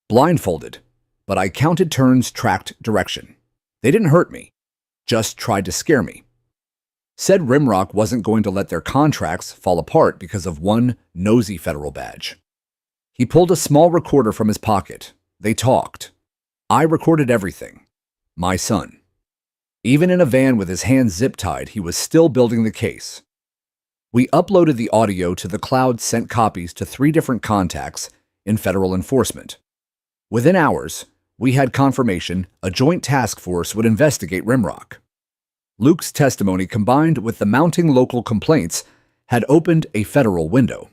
Speaker 1: Blindfolded, but I counted turns, tracked direction. They didn't hurt me, just tried to scare me. Said Rimrock wasn't going to let their contracts fall apart because of one nosy federal badge. He pulled a small recorder from his pocket. They talked. I recorded everything. My son. Even in a van with his hands zip-tied, he was still building the case. We uploaded the audio to the cloud, sent copies to 3 different contacts in federal enforcement. Within hours, we had confirmation a joint task force would investigate Rimrock. Luke's testimony, combined with the mounting local complaints, had opened a federal window.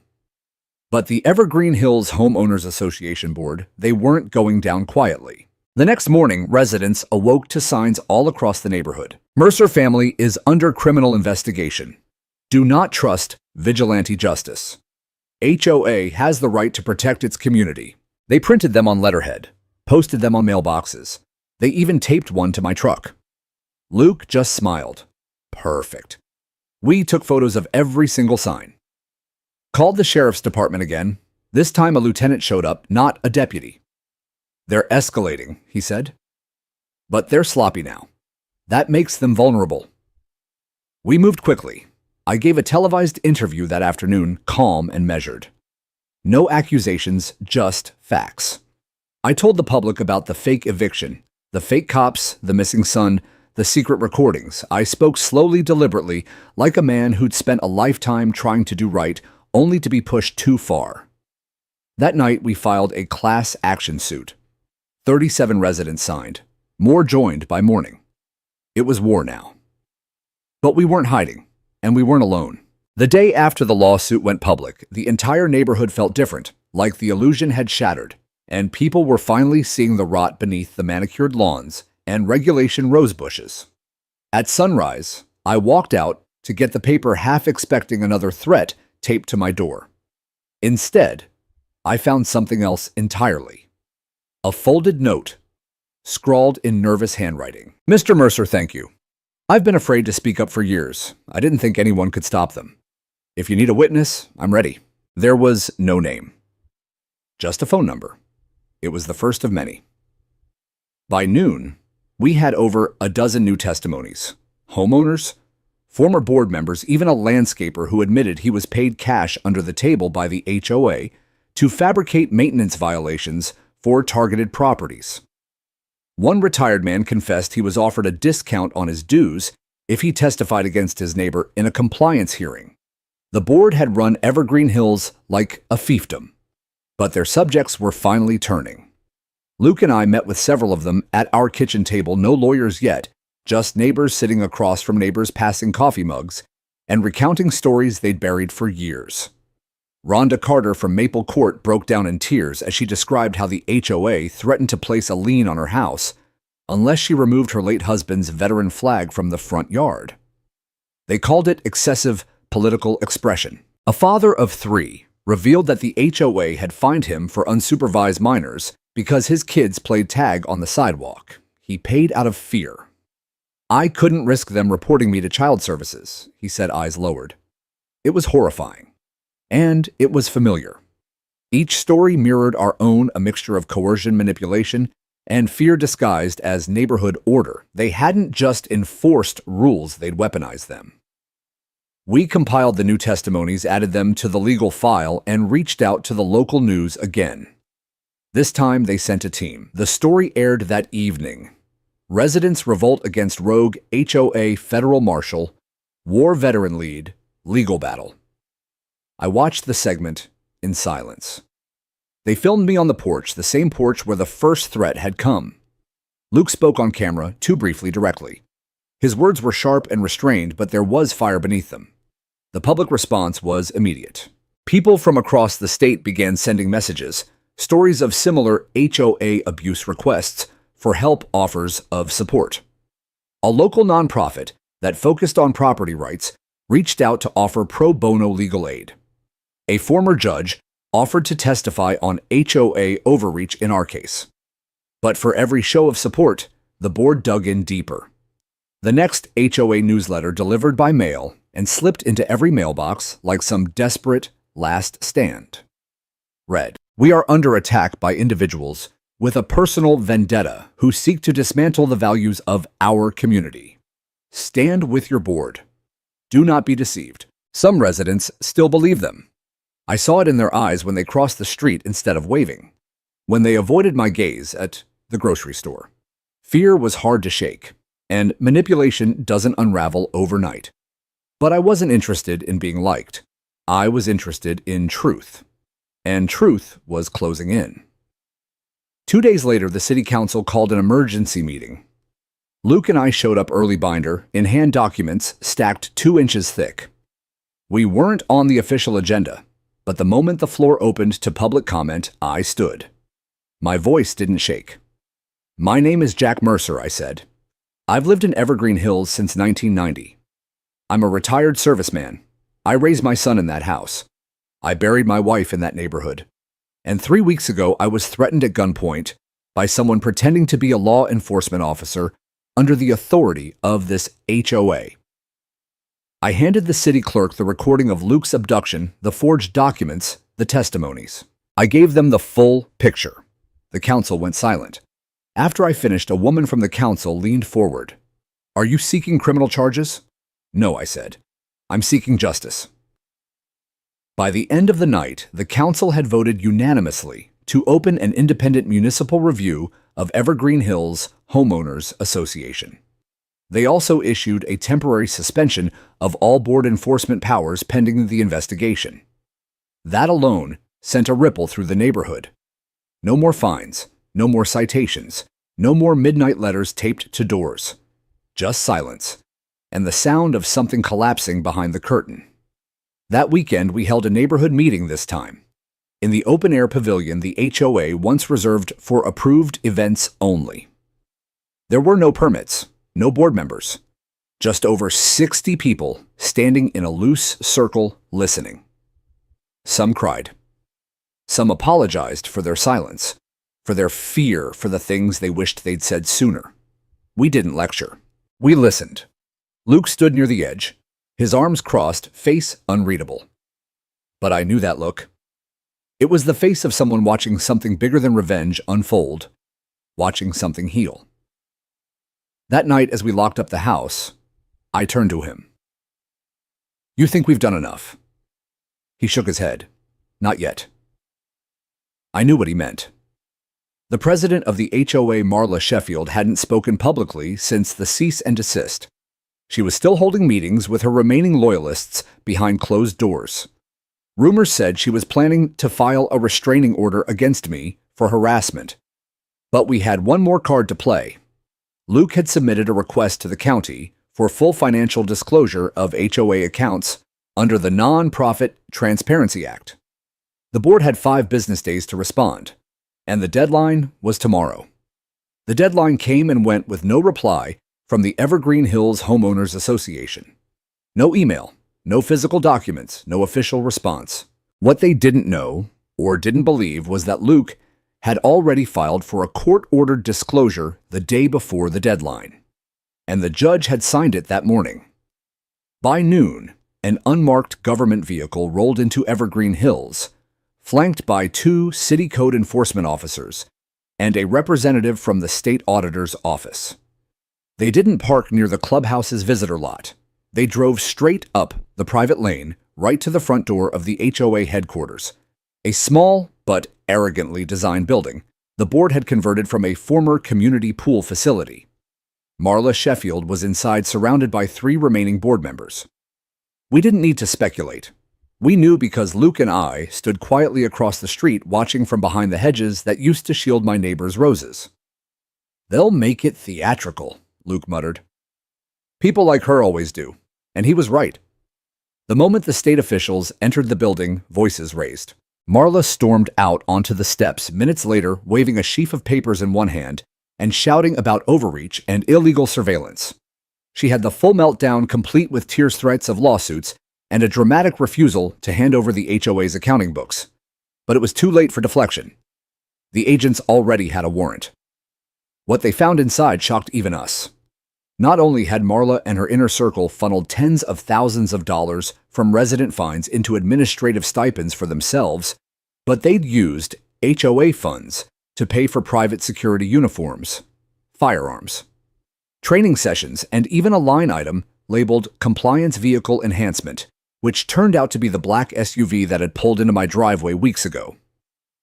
Speaker 1: But the Evergreen Hills Homeowners Association Board, they weren't going down quietly. The next morning, residents awoke to signs all across the neighborhood. "Mercer family is under criminal investigation. Do not trust vigilante justice. HOA has the right to protect its community." They printed them on letterhead, posted them on mailboxes. They even taped one to my truck. Luke just smiled. Perfect. We took photos of every single sign. Called the sheriff's department again. This time a lieutenant showed up, not a deputy. "They're escalating," he said. "But they're sloppy now. That makes them vulnerable." We moved quickly. I gave a televised interview that afternoon, calm and measured. No accusations, just facts. I told the public about the fake eviction, the fake cops, the missing son, the secret recordings. I spoke slowly, deliberately, like a man who'd spent a lifetime trying to do right, only to be pushed too far. That night, we filed a class action suit. 37 residents signed. More joined by morning. It was war now. But we weren't hiding, and we weren't alone. The day after the lawsuit went public, the entire neighborhood felt different, like the illusion had shattered, and people were finally seeing the rot beneath the manicured lawns and regulation rose bushes. At sunrise, I walked out to get the paper, half expecting another threat taped to my door. Instead, I found something else entirely. A folded note, scrawled in nervous handwriting. "Mr. Mercer, thank you. I've been afraid to speak up for years. I didn't think anyone could stop them. If you need a witness, I'm ready." There was no name. Just a phone number. It was the first of many. By noon, we had over a dozen new testimonies. Homeowners, former board members, even a landscaper who admitted he was paid cash under the table by the HOA to fabricate maintenance violations for targeted properties. One retired man confessed he was offered a discount on his dues if he testified against his neighbor in a compliance hearing. The board had run Evergreen Hills like a fiefdom, but their subjects were finally turning. Luke and I met with several of them at our kitchen table, no lawyers yet, just neighbors sitting across from neighbors passing coffee mugs and recounting stories they'd buried for years. Rhonda Carter from Maple Court broke down in tears as she described how the HOA threatened to place a lien on her house unless she removed her late husband's veteran flag from the front yard. They called it excessive political expression. A father of 3 revealed that the HOA had fined him for unsupervised minors because his kids played tag on the sidewalk. He paid out of fear. "I couldn't risk them reporting me to child services," he said, eyes lowered. It was horrifying. And it was familiar. Each story mirrored our own, a mixture of coercion, manipulation, and fear disguised as neighborhood order. They hadn't just enforced rules, they'd weaponized them. We compiled the new testimonies, added them to the legal file, and reached out to the local news again. This time they sent a team. The story aired that evening. Residents revolt against rogue HOA federal marshal, war veteran lead, legal battle. I watched the segment in silence. They filmed me on the porch, the same porch where the first threat had come. Luke spoke on camera, too briefly, directly. His words were sharp and restrained, but there was fire beneath them. The public response was immediate. People from across the state began sending messages, stories of similar HOA abuse requests for help, offers of support. A local nonprofit that focused on property rights reached out to offer pro bono legal aid. A former judge offered to testify on HOA overreach in our case. But for every show of support, the board dug in deeper. The next HOA newsletter delivered by mail and slipped into every mailbox like some desperate last stand read, "We are under attack by individuals with a personal vendetta who seek to dismantle the values of our community. Stand with your board. Do not be deceived." Some residents still believe them. I saw it in their eyes when they crossed the street instead of waving, when they avoided my gaze at the grocery store. Fear was hard to shake, and manipulation doesn't unravel overnight. But I wasn't interested in being liked. I was interested in truth, and truth was closing in. 2 days later, the city council called an emergency meeting. Luke and I showed up early, binder in hand, documents stacked 2 inches thick. We weren't on the official agenda, but the moment the floor opened to public comment, I stood. My voice didn't shake. "My name is Jack Mercer," I said. "I've lived in Evergreen Hills since 1990. I'm a retired serviceman. I raised my son in that house. I buried my wife in that neighborhood. And 3 weeks ago, I was threatened at gunpoint by someone pretending to be a law enforcement officer under the authority of this HOA. I handed the city clerk the recording of Luke's abduction, the forged documents, the testimonies. I gave them the full picture. The council went silent. After I finished, a woman from the council leaned forward. "Are you seeking criminal charges?" "No," I said. "I'm seeking justice." By the end of the night, the council had voted unanimously to open an independent municipal review of Evergreen Hills Homeowners Association. They also issued a temporary suspension of all board enforcement powers pending the investigation. That alone sent a ripple through the neighborhood. No more fines, no more citations, no more midnight letters taped to doors. Just silence, and the sound of something collapsing behind the curtain. That weekend, we held a neighborhood meeting this time. In the open-air pavilion the HOA once reserved for approved events only. There were no permits, no board members, just over 60 people standing in a loose circle listening. Some cried. Some apologized for their silence, for their fear, for the things they wished they'd said sooner. We didn't lecture. We listened. Luke stood near the edge, his arms crossed, face unreadable. But I knew that look. It was the face of someone watching something bigger than revenge unfold, watching something heal. That night, as we locked up the house, I turned to him. "You think we've done enough?" He shook his head. "Not yet." I knew what he meant. The president of the HOA, Marla Sheffield, hadn't spoken publicly since the cease and desist. She was still holding meetings with her remaining loyalists behind closed doors. Rumors said she was planning to file a restraining order against me for harassment. But we had one more card to play. Luke had submitted a request to the county for full financial disclosure of HOA accounts under the Nonprofit Transparency Act. The board had 5 business days to respond, and the deadline was tomorrow. The deadline came and went with no reply from the Evergreen Hills Homeowners Association. No email, no physical documents, no official response. What they didn't know or didn't believe was that Luke had already filed for a court-ordered disclosure the day before the deadline, and the judge had signed it that morning. By noon, an unmarked government vehicle rolled into Evergreen Hills, flanked by 2 city code enforcement officers and a representative from the state auditor's office. They didn't park near the clubhouse's visitor lot. They drove straight up the private lane, right to the front door of the HOA headquarters, a small but arrogantly designed building the board had converted from a former community pool facility. Marla Sheffield was inside, surrounded by 3 remaining board members. We didn't need to speculate. We knew because Luke and I stood quietly across the street watching from behind the hedges that used to shield my neighbor's roses. "They'll make it theatrical," Luke muttered. "People like her always do." And he was right. The moment the state officials entered the building, voices raised. Marla stormed out onto the steps minutes later, waving a sheaf of papers in one hand and shouting about overreach and illegal surveillance. She had the full meltdown, complete with tears, threats of lawsuits, and a dramatic refusal to hand over the HOA's accounting books. But it was too late for deflection. The agents already had a warrant. What they found inside shocked even us. Not only had Marla and her inner circle funneled tens of thousands of dollars from resident fines into administrative stipends for themselves, but they'd used HOA funds to pay for private security uniforms, firearms, training sessions, and even a line item labeled Compliance Vehicle Enhancement, which turned out to be the black SUV that had pulled into my driveway weeks ago.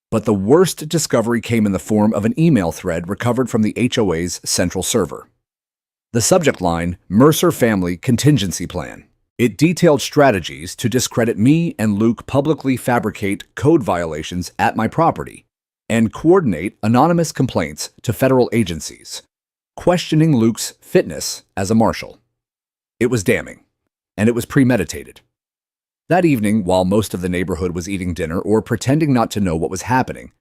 Speaker 1: But the worst discovery came in the form of an email thread recovered from the HOA's central server. The subject line, Mercer Family Contingency Plan. It detailed strategies to discredit me and Luke, publicly fabricate code violations at my property, and coordinate anonymous complaints to federal agencies, questioning Luke's fitness as a marshal. It was damning, and it was premeditated. That evening, while most of the neighborhood was eating dinner or pretending not to know what was happening,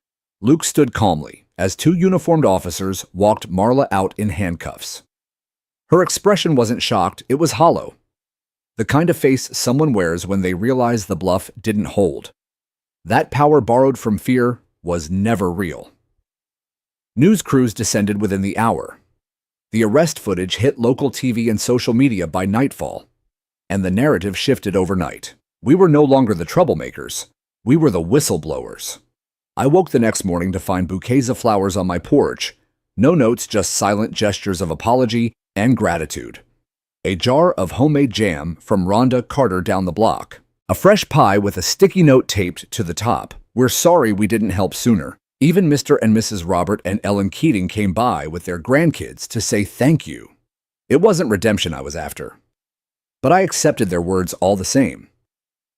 Speaker 1: Luke stood calmly as two uniformed officers walked Marla out in handcuffs. Her expression wasn't shocked, it was hollow. The kind of face someone wears when they realize the bluff didn't hold. That power borrowed from fear was never real. News crews descended within the hour. The arrest footage hit local TV and social media by nightfall, and the narrative shifted overnight. We were no longer the troublemakers. We were the whistleblowers. I woke the next morning to find bouquets of flowers on my porch. No notes, just silent gestures of apology and gratitude. A jar of homemade jam from Rhonda Carter down the block. A fresh pie with a sticky note taped to the top. We're sorry we didn't help sooner. Even Mr. and Mrs. Robert and Ellen Keating came by with their grandkids to say thank you. It wasn't redemption I was after, but I accepted their words all the same.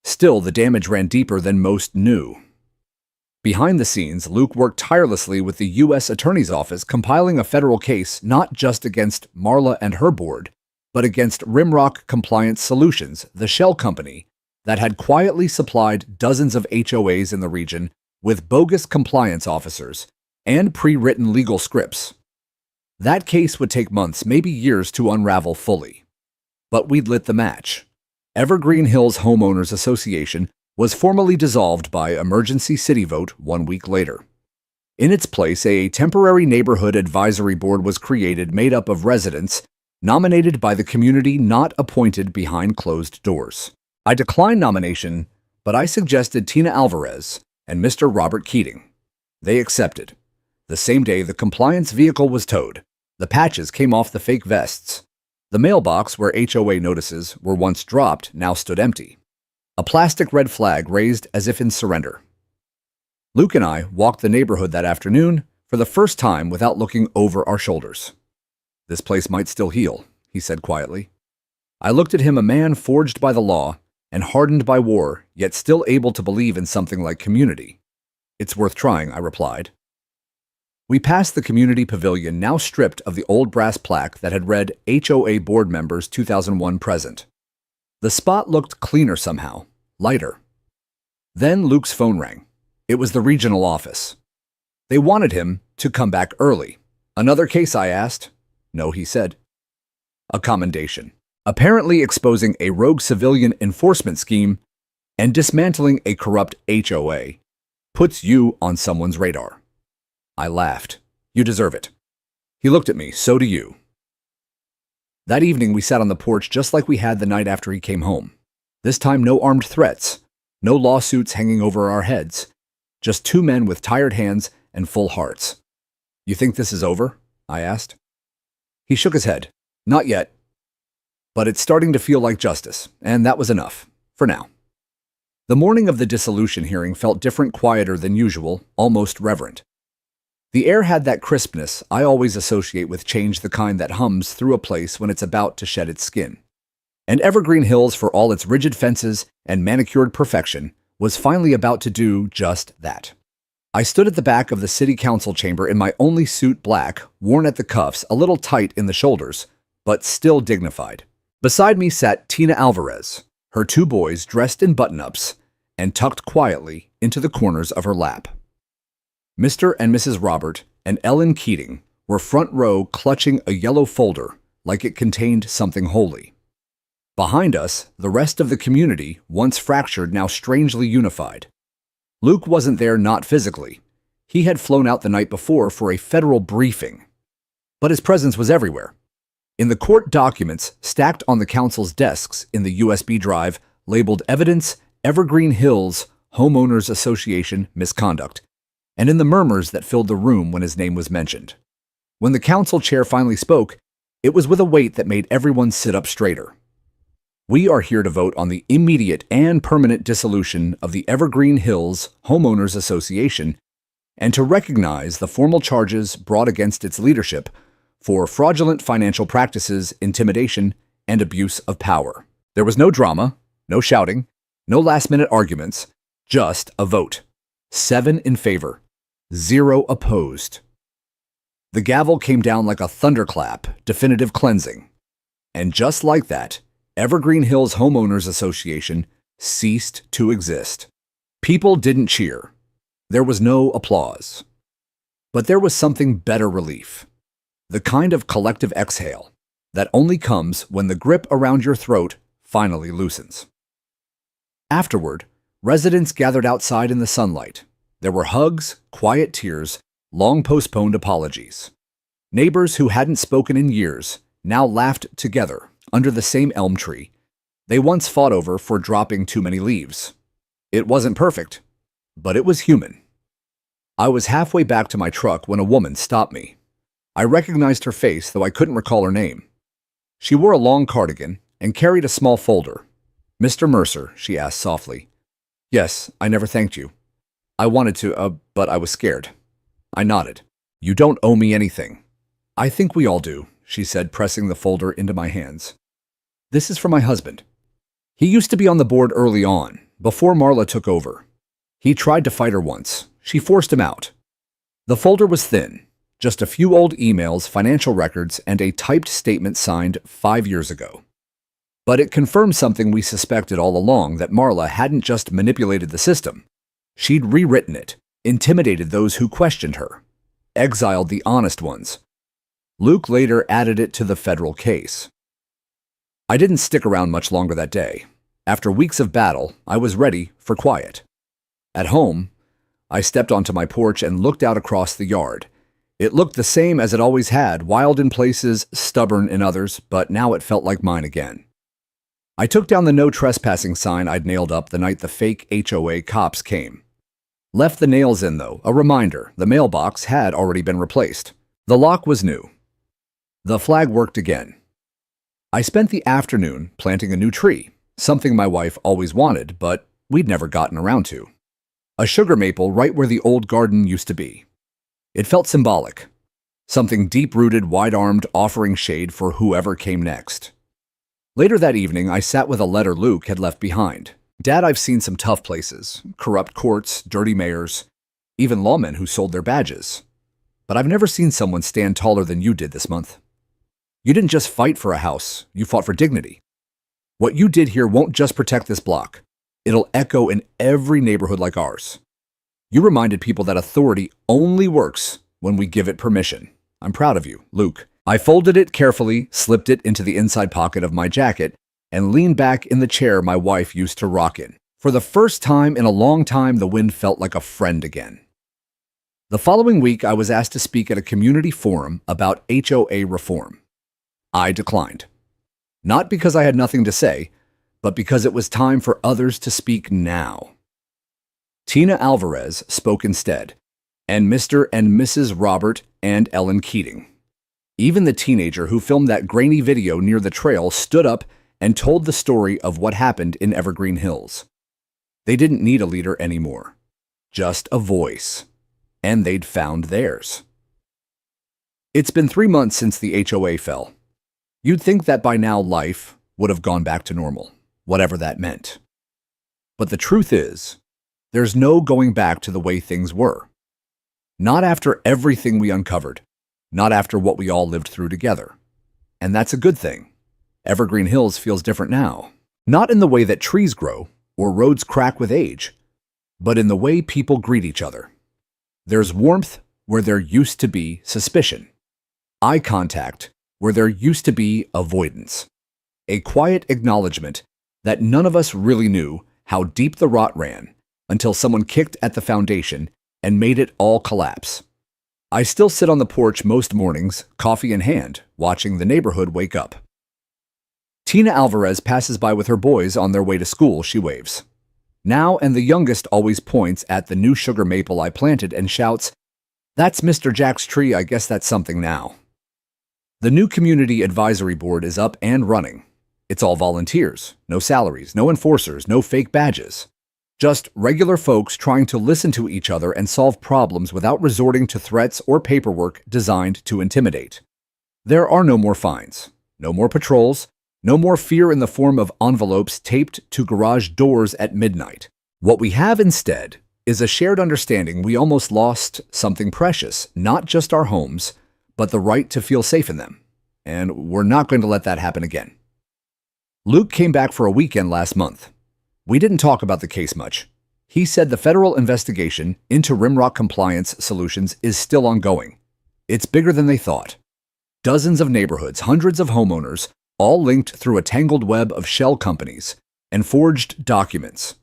Speaker 1: Still, the damage ran deeper than most knew. Behind the scenes, Luke worked tirelessly with the U.S. Attorney's Office, compiling a federal case not just against Marla and her board, but against Rimrock Compliance Solutions, the shell company that had quietly supplied dozens of HOAs in the region with bogus compliance officers and pre-written legal scripts. That case would take months, maybe years, to unravel fully. But we'd lit the match. Evergreen Hills Homeowners Association was formally dissolved by emergency city vote 1 week later. In its place, a temporary neighborhood advisory board was created, made up of residents nominated by the community, not appointed behind closed doors. I declined nomination, but I suggested Tina Alvarez and Mr. Robert Keating. They accepted. The same day, the compliance vehicle was towed. The patches came off the fake vests. The mailbox where HOA notices were once dropped now stood empty. A plastic red flag raised as if in surrender. Luke and I walked the neighborhood that afternoon for the first time without looking over our shoulders. This place might still heal, he said quietly. I looked at him, a man forged by the law and hardened by war, yet still able to believe in something like community. It's worth trying, I replied. We passed the community pavilion, now stripped of the old brass plaque that had read HOA Board Members 2001 present. The spot looked cleaner somehow, lighter. Then Luke's phone rang. It was the regional office. They wanted him to come back early. Another case, I asked. No, he said. A commendation. Apparently exposing a rogue civilian enforcement scheme and dismantling a corrupt HOA puts you on someone's radar. I laughed. You deserve it. He looked at me. So do you. That evening, we sat on the porch just like we had the night after he came home. This time, no armed threats, no lawsuits hanging over our heads, just two men with tired hands and full hearts. You think this is over? I asked. He shook his head. Not yet. But it's starting to feel like justice, and that was enough, for now. The morning of the dissolution hearing felt different, quieter than usual, almost reverent. The air had that crispness I always associate with change, the kind that hums through a place when it's about to shed its skin. And Evergreen Hills, for all its rigid fences and manicured perfection, was finally about to do just that. I stood at the back of the city council chamber in my only suit, black, worn at the cuffs, a little tight in the shoulders, but still dignified. Beside me sat Tina Alvarez, her 2 boys dressed in button-ups and tucked quietly into the corners of her lap. Mr. and Mrs. Robert and Ellen Keating were front row clutching a yellow folder like it contained something holy. Behind us, the rest of the community, once fractured, now strangely unified. Luke wasn't there, not physically. He had flown out the night before for a federal briefing. But his presence was everywhere. In the court documents stacked on the council's desks in the USB drive labeled Evidence, Evergreen Hills, Homeowners Association Misconduct, and in the murmurs that filled the room when his name was mentioned. When the council chair finally spoke, it was with a weight that made everyone sit up straighter. We are here to vote on the immediate and permanent dissolution of the Evergreen Hills Homeowners Association and to recognize the formal charges brought against its leadership for fraudulent financial practices, intimidation, and abuse of power. There was no drama, no shouting, no last-minute arguments, just a vote. 7 in favor, 0 opposed. The gavel came down like a thunderclap, definitive cleansing. And just like that, Evergreen Hills Homeowners Association ceased to exist. People didn't cheer. There was no applause. But there was something better relief. The kind of collective exhale that only comes when the grip around your throat finally loosens. Afterward, residents gathered outside in the sunlight. There were hugs, quiet tears, long postponed apologies. Neighbors who hadn't spoken in years now laughed together under the same elm tree they once fought over for dropping too many leaves. It wasn't perfect, but it was human. I was halfway back to my truck when a woman stopped me. I recognized her face, though I couldn't recall her name. She wore a long cardigan and carried a small folder. "Mr. Mercer," she asked softly. "Yes, I never thanked you. I wanted to, but I was scared." I nodded. "You don't owe me anything." "I think we all do," she said, pressing the folder into my hands. "This is for my husband. He used to be on the board early on, before Marla took over. He tried to fight her once. She forced him out." The folder was thin, just a few old emails, financial records, and a typed statement signed 5 years ago. But it confirmed something we suspected all along, that Marla hadn't just manipulated the system. She'd rewritten it, intimidated those who questioned her, exiled the honest ones. Luke later added it to the federal case. I didn't stick around much longer that day. After weeks of battle, I was ready for quiet. At home, I stepped onto my porch and looked out across the yard. It looked the same as it always had, wild in places, stubborn in others, but now it felt like mine again. I took down the no trespassing sign I'd nailed up the night the fake HOA cops came. Left the nails in, though, a reminder the mailbox had already been replaced. The lock was new. The flag worked again. I spent the afternoon planting a new tree, something my wife always wanted, but we'd never gotten around to. A sugar maple right where the old garden used to be. It felt symbolic. Something deep-rooted, wide-armed, offering shade for whoever came next. Later that evening, I sat with a letter Luke had left behind. "Dad, I've seen some tough places. Corrupt courts, dirty mayors, even lawmen who sold their badges. But I've never seen someone stand taller than you did this month. You didn't just fight for a house, you fought for dignity. What you did here won't just protect this block. It'll echo in every neighborhood like ours. You reminded people that authority only works when we give it permission. I'm proud of you, Luke." I folded it carefully, slipped it into the inside pocket of my jacket, and leaned back in the chair my wife used to rock in. For the first time in a long time, the wind felt like a friend again. The following week, I was asked to speak at a community forum about HOA reform. I declined. Not because I had nothing to say, but because it was time for others to speak now. Tina Alvarez spoke instead, and Mr. and Mrs. Robert and Ellen Keating. Even the teenager who filmed that grainy video near the trail stood up and told the story of what happened in Evergreen Hills. They didn't need a leader anymore, just a voice, and they'd found theirs. It's been 3 months since the HOA fell. You'd think that by now life would have gone back to normal, whatever that meant. But the truth is, there's no going back to the way things were. Not after everything we uncovered, not after what we all lived through together. And that's a good thing. Evergreen Hills feels different now. Not in the way that trees grow or roads crack with age, but in the way people greet each other. There's warmth where there used to be suspicion. Eye contact where there used to be avoidance. A quiet acknowledgement that none of us really knew how deep the rot ran until someone kicked at the foundation and made it all collapse. I still sit on the porch most mornings, coffee in hand, watching the neighborhood wake up. Tina Alvarez passes by with her boys on their way to school. She waves. Now and the youngest always points at the new sugar maple I planted and shouts, "That's Mr. Jack's tree, I guess that's something now." The new community advisory board is up and running. It's all volunteers, no salaries, no enforcers, no fake badges. Just regular folks trying to listen to each other and solve problems without resorting to threats or paperwork designed to intimidate. There are no more fines, no more patrols, no more fear in the form of envelopes taped to garage doors at midnight. What we have instead is a shared understanding we almost lost something precious, not just our homes, but the right to feel safe in them. And we're not going to let that happen again. Luke came back for a weekend last month. We didn't talk about the case much. He said the federal investigation into Rimrock compliance solutions is still ongoing. It's bigger than they thought. Dozens of neighborhoods, hundreds of homeowners, all linked through a tangled web of shell companies and forged documents.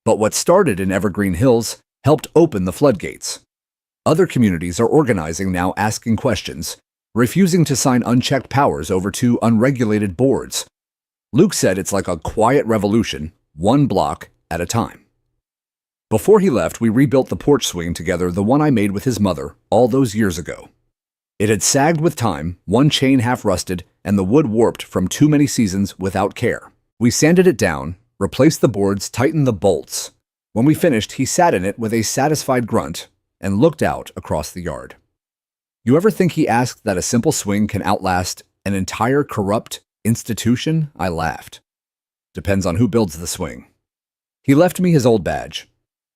Speaker 1: But what started in Evergreen Hills helped open the floodgates. Other communities are organizing now, asking questions, refusing to sign unchecked powers over to unregulated boards. Luke said it's like a quiet revolution, one block at a time. Before he left, we rebuilt the porch swing together, the one I made with his mother all those years ago. It had sagged with time, one chain half rusted, and the wood warped from too many seasons without care. We sanded it down, replaced the boards, tightened the bolts. When we finished, he sat in it with a satisfied grunt and looked out across the yard. You ever think he asked that a simple swing can outlast an entire corrupt institution? I laughed. Depends on who builds the swing. He left me his old badge.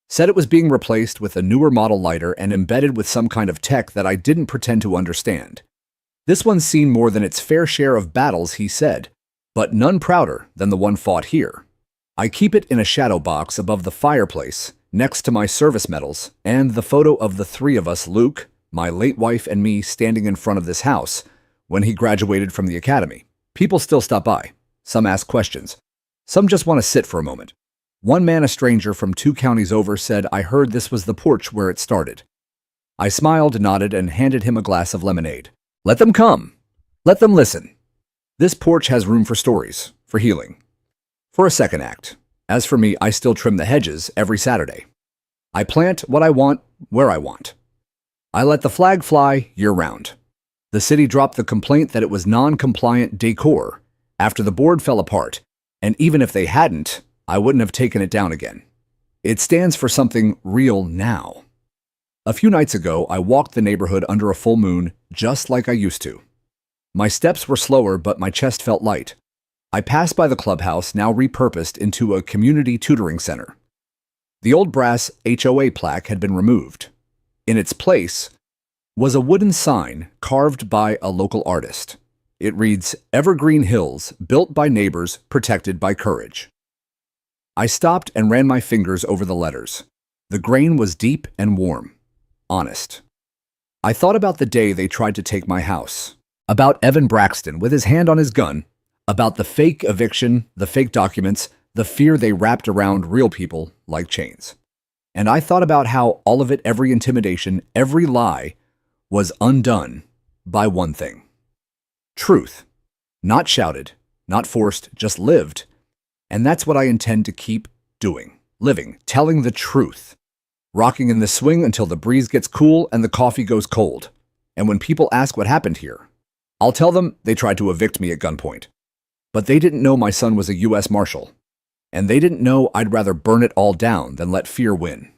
Speaker 1: Said it was being replaced with a newer model lighter and embedded with some kind of tech that I didn't pretend to understand. This one's seen more than its fair share of battles, he said, but none prouder than the one fought here. I keep it in a shadow box above the fireplace, next to my service medals, and the photo of the three of us, Luke, my late wife, and me, standing in front of this house when he graduated from the academy. People still stop by. Some ask questions. Some just want to sit for a moment. One man, a stranger from 2 counties over, said, "I heard this was the porch where it started." I smiled, nodded, and handed him a glass of lemonade. Let them come. Let them listen. This porch has room for stories, for healing, for a second act. As for me, I still trim the hedges every Saturday. I plant what I want, where I want. I let the flag fly year-round. The city dropped the complaint that it was non-compliant decor after the board fell apart, and even if they hadn't, I wouldn't have taken it down again. It stands for something real now. A few nights ago, I walked the neighborhood under a full moon, just like I used to. My steps were slower, but my chest felt light. I passed by the clubhouse, now repurposed into a community tutoring center. The old brass HOA plaque had been removed. In its place was a wooden sign carved by a local artist. It reads, "Evergreen Hills, built by neighbors, protected by courage." I stopped and ran my fingers over the letters. The grain was deep and warm, honest. I thought about the day they tried to take my house, about Evan Braxton with his hand on his gun, about the fake eviction, the fake documents, the fear they wrapped around real people like chains. And I thought about how all of it, every intimidation, every lie, was undone by one thing. Truth. Not shouted, not forced, just lived. And that's what I intend to keep doing. Living, telling the truth. Rocking in the swing until the breeze gets cool and the coffee goes cold. And when people ask what happened here, I'll tell them they tried to evict me at gunpoint. But they didn't know my son was a U.S. Marshal. And they didn't know I'd rather burn it all down than let fear win.